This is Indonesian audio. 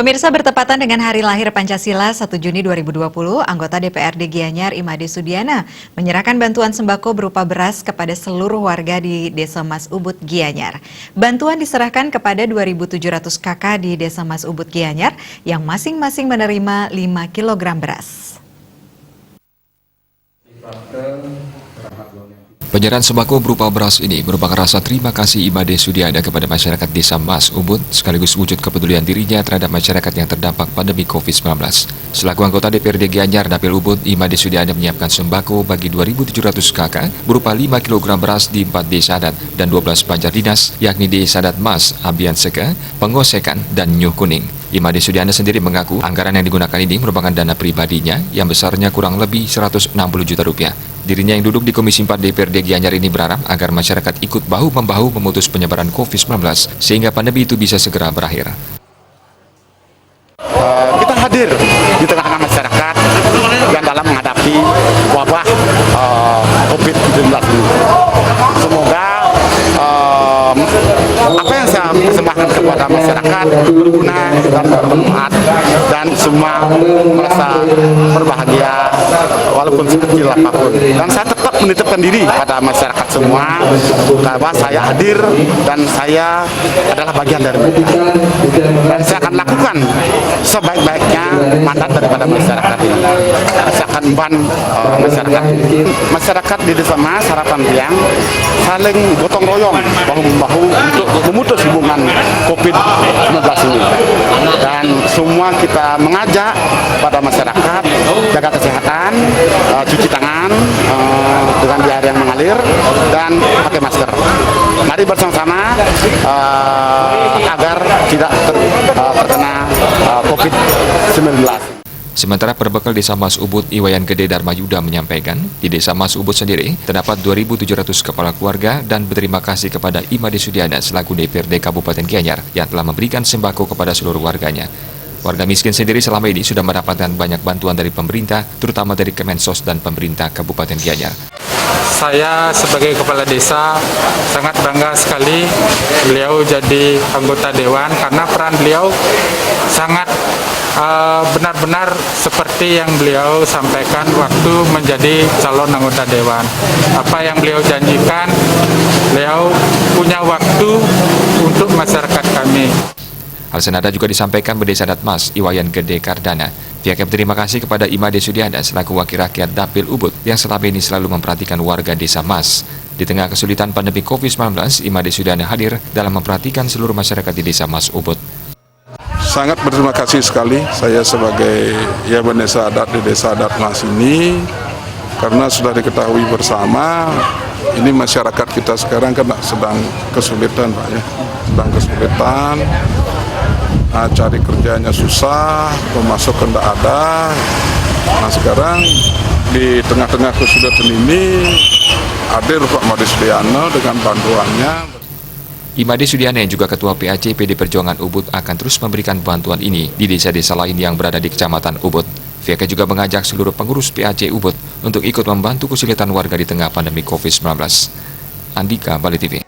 Pemirsa, bertepatan dengan hari lahir Pancasila 1 Juni 2020, anggota DPRD Gianyar Imade Sudiana menyerahkan bantuan sembako berupa beras kepada seluruh warga di Desa Mas Ubud, Gianyar. Bantuan diserahkan kepada 2.700 kakak di Desa Mas Ubud, Gianyar yang masing-masing menerima 5 kg beras. Penyerahan sembako berupa beras ini merupakan rasa terima kasih Imade Sudiana kepada masyarakat Desa Mas Ubud sekaligus wujud kepedulian dirinya terhadap masyarakat yang terdampak pandemi COVID-19. Selaku anggota DPRD Gianyar Dapil Ubud, Imade Sudiana menyiapkan sembako bagi 2.700 kakak berupa 5 kg beras di 4 desa adat dan 12 banjar dinas, yakni Desa Adat Mas, Abian Seka, Pengosekan, dan Nyuh Kuning. Imade Sudiana sendiri mengaku anggaran yang digunakan ini merupakan dana pribadinya yang besarnya kurang lebih 160 juta rupiah. Dirinya yang duduk di Komisi 4 DPRD Gianyar ini berharap agar masyarakat ikut bahu-membahu memutus penyebaran COVID-19 sehingga pandemi itu bisa segera berakhir. Kita hadir di tengah-tengah masyarakat yang dalam menghadapi wabah COVID-19 ini. Semoga apa yang saya persembahkan kepada masyarakat berguna dan bermanfaat dan semua merasa berbahagia walaupun sekecil apapun. Dan saya tetap menitipkan diri pada masyarakat semua bahwa saya hadir dan saya adalah bagian dari mereka. Dan saya akan lakukan sebaik-baiknya mandat daripada masyarakat ini. Saya akan membantu masyarakat. Masyarakat di Desa Mas Harapan Tiang saling gotong royong bahu-membahu untuk memutus hubungan COVID-19 ini. Dan semua kita mengajak pada masyarakat jaga kesehatan, cuci tangan dengan air yang mengalir dan pakai masker. Mari bersama-sama agar tidak terkena COVID-19. Sementara perbekal Desa Mas Ubud Iwayan Gede Dharma Yuda menyampaikan, di Desa Mas Ubud sendiri terdapat 2.700 kepala keluarga dan berterima kasih kepada Imade Sudiana selaku DPRD Kabupaten Gianyar yang telah memberikan sembako kepada seluruh warganya. Warga miskin sendiri selama ini sudah mendapatkan banyak bantuan dari pemerintah, terutama dari Kemensos dan pemerintah Kabupaten Gianyar. Saya sebagai kepala desa sangat bangga sekali beliau jadi anggota dewan karena peran beliau sangat benar-benar seperti yang beliau sampaikan waktu menjadi calon anggota dewan. Apa yang beliau janjikan, beliau punya waktu untuk masyarakat kami. Hal senada juga disampaikan Desa Adat Mas Iwayan Gede Kardana. Pihaknya berterima kasih kepada Imade Sudiana selaku wakil rakyat Dapil Ubud yang selama ini selalu memperhatikan warga Desa Mas. Di tengah kesulitan pandemi COVID-19, Imade Sudiana hadir dalam memperhatikan seluruh masyarakat di Desa Mas Ubud. Sangat berterima kasih sekali saya sebagai Desa Adat di Desa Adat Mas ini, karena sudah diketahui bersama ini masyarakat kita sekarang kan sedang kesulitan Pak ya, sedang kesulitan, cari kerjanya susah, pemasukan tidak ada. Nah sekarang di tengah-tengah kesulitan ini hadir Pak Imade Sudiana dengan bantuannya. Imade Sudiana yang juga Ketua PAC PD Perjuangan Ubud akan terus memberikan bantuan ini di desa-desa lain yang berada di Kecamatan Ubud. Pihaknya juga mengajak seluruh pengurus PAC Ubud untuk ikut membantu kesulitan warga di tengah pandemi COVID-19. Andika, Bali TV.